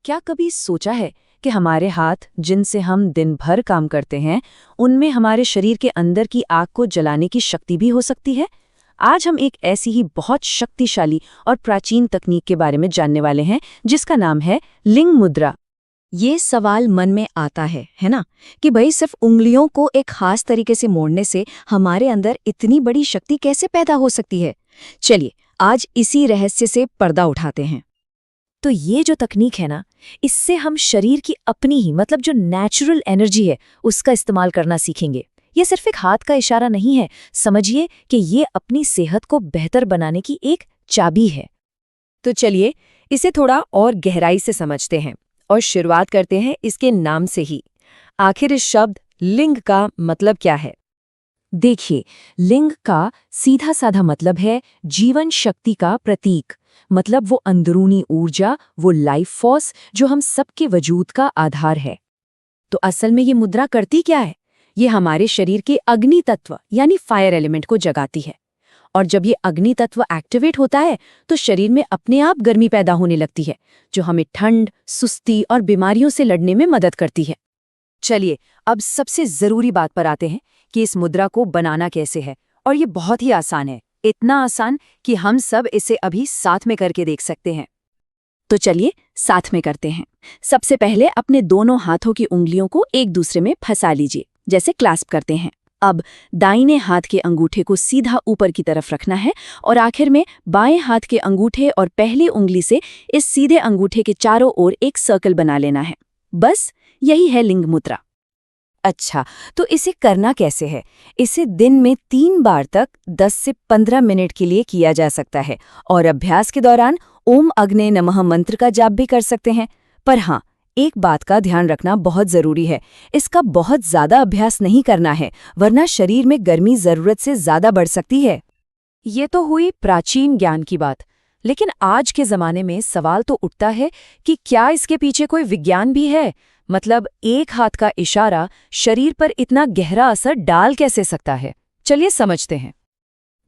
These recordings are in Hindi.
क्या कभी सोचा है कि हमारे हाथ जिनसे हम दिन भर काम करते हैं, उनमें हमारे शरीर के अंदर की आग को जलाने की शक्ति भी हो सकती है? आज हम एक ऐसी ही बहुत शक्तिशाली और प्राचीन तकनीक के बारे में जानने वाले हैं, जिसका नाम है लिंग मुद्रा। ये सवाल मन में आता है ना? कि भाई सिर्फ उंगलियों को एक खास तरीके से मोड़ने से हमारे अंदर इतनी बड़ी शक्ति कैसे पैदा हो सकती है। चलिए आज इसी रहस्य से पर्दा उठाते हैं। तो ये जो तकनीक है ना, इससे हम शरीर की अपनी ही मतलब जो नेचुरल एनर्जी है उसका इस्तेमाल करना सीखेंगे। ये सिर्फ एक हाथ का इशारा नहीं है, समझिए कि ये अपनी सेहत को बेहतर बनाने की एक चाबी है। तो चलिए इसे थोड़ा और गहराई से समझते हैं और शुरुआत करते हैं इसके नाम से ही। आखिर इस शब्द लिंग का मतलब क्या है? देखिए, लिंग का सीधा साधा मतलब है जीवन शक्ति का प्रतीक। मतलब वो अंदरूनी ऊर्जा, वो लाइफ फोर्स जो हम सबके वजूद का आधार है। तो असल में ये मुद्रा करती क्या है? ये हमारे शरीर के अग्नि तत्व यानी फायर एलिमेंट को जगाती है। और जब ये अग्नि तत्व एक्टिवेट होता है तो शरीर में अपने आप गर्मी पैदा होने लगती है, जो हमें ठंड, सुस्ती और बीमारियों से लड़ने में मदद करती है। चलिए अब सबसे जरूरी बात पर आते हैं कि इस मुद्रा को बनाना कैसे है। और ये बहुत ही आसान है, इतना आसान कि हम सब इसे अभी साथ में करके देख सकते हैं। तो चलिए साथ में करते हैं। सबसे पहले अपने दोनों हाथों की उंगलियों को एक दूसरे में फंसा लीजिए, जैसे क्लैस्प करते हैं। अब दाहिने हाथ के अंगूठे को सीधा ऊपर की तरफ रखना है और आखिर में बाएं हाथ के अंगूठे और पहली उंगली से इस सीधे अंगूठे के चारों ओर एक सर्कल बना लेना है। बस यही है लिंग मुद्रा। अच्छा, तो इसे करना कैसे है? इसे दिन में 3 बार तक 10 से 15 मिनट के लिए किया जा सकता है और अभ्यास के दौरान ओम अग्ने नमः मंत्र का जाप भी कर सकते हैं। पर हाँ, एक बात का ध्यान रखना बहुत जरूरी है, इसका बहुत ज्यादा अभ्यास नहीं करना है, वरना शरीर में गर्मी जरूरत से ज्यादा बढ़ सकती है। ये तो हुई प्राचीन ज्ञान की बात, लेकिन आज के जमाने में सवाल तो उठता है कि क्या इसके पीछे कोई विज्ञान भी है? मतलब एक हाथ का इशारा शरीर पर इतना गहरा असर डाल कैसे सकता है? चलिए समझते हैं।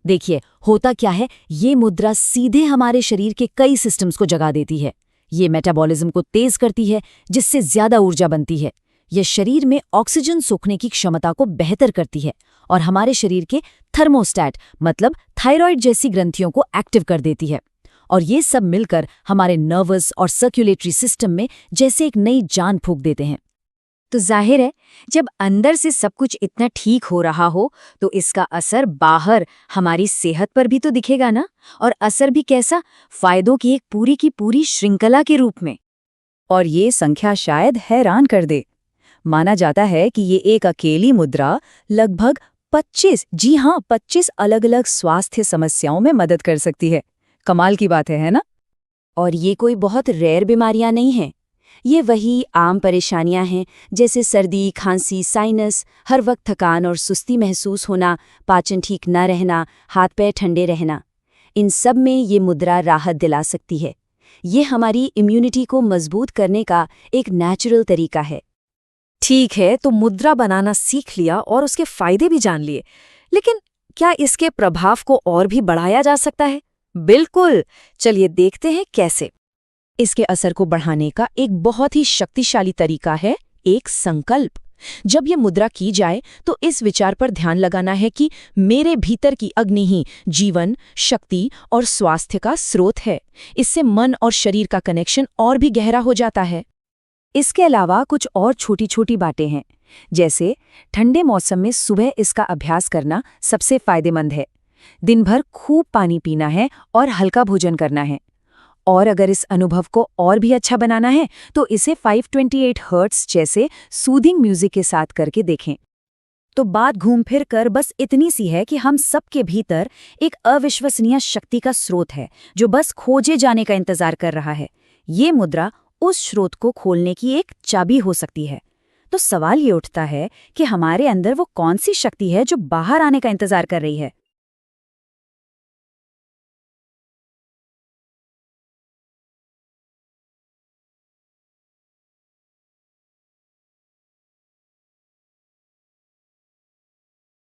देखिए होता क्या है, ये मुद्रा सीधे हमारे शरीर के कई सिस्टम्स को जगा देती है। ये मेटाबॉलिज्म को तेज करती है, जिससे ज्यादा ऊर्जा बनती है। यह शरीर में ऑक्सीजन सोखने की क्षमता को बेहतर करती है और हमारे शरीर के थर्मोस्टैट मतलब थायराइड जैसी ग्रंथियों को एक्टिव कर देती है। और ये सब मिलकर हमारे नर्वस और सर्कुलेटरी सिस्टम में जैसे एक नई जान फूंक देते हैं। तो जाहिर है, जब अंदर से सब कुछ इतना ठीक हो रहा हो तो इसका असर बाहर हमारी सेहत पर भी तो दिखेगा ना। और असर भी कैसा? फायदों की एक पूरी की पूरी श्रृंखला के रूप में। और ये संख्या शायद हैरान कर दे। माना जाता है कि ये एक अकेली मुद्रा लगभग 25 अलग अलग स्वास्थ्य समस्याओं में मदद कर सकती है। कमाल की बात है ना? और ये कोई बहुत रेयर बीमारियां नहीं हैं। ये वही आम परेशानियां हैं, जैसे सर्दी, खांसी, साइनस, हर वक्त थकान और सुस्ती महसूस होना, पाचन ठीक न रहना, हाथ पैर ठंडे रहना। इन सब में ये मुद्रा राहत दिला सकती है। ये हमारी इम्यूनिटी को मजबूत करने का एक नेचुरल तरीका है। ठीक है, तो मुद्रा बनाना सीख लिया और उसके फायदे भी जान लिए, लेकिन क्या इसके प्रभाव को और भी बढ़ाया जा सकता है? बिल्कुल, चलिए देखते हैं कैसे। इसके असर को बढ़ाने का एक बहुत ही शक्तिशाली तरीका है एक संकल्प। जब यह मुद्रा की जाए तो इस विचार पर ध्यान लगाना है कि मेरे भीतर की अग्नि ही जीवन, शक्ति और स्वास्थ्य का स्रोत है। इससे मन और शरीर का कनेक्शन और भी गहरा हो जाता है। इसके अलावा कुछ और छोटी छोटी बातें हैं, जैसे ठंडे मौसम में सुबह इसका अभ्यास करना सबसे फायदेमंद है। दिन भर खूब पानी पीना है और हल्का भोजन करना है। और अगर इस अनुभव को और भी अच्छा बनाना है तो इसे 528 हर्ट्ज जैसे सूदिंग म्यूजिक के साथ करके देखें। तो बात घूम फिर कर बस इतनी सी है कि हम सबके भीतर एक अविश्वसनीय शक्ति का स्रोत है, जो बस खोजे जाने का इंतजार कर रहा है। ये मुद्रा उस स्रोत को खोलने की एक चाबी हो सकती है। तो सवाल ये उठता है कि हमारे अंदर वो कौन सी शक्ति है जो बाहर आने का इंतजार कर रही है।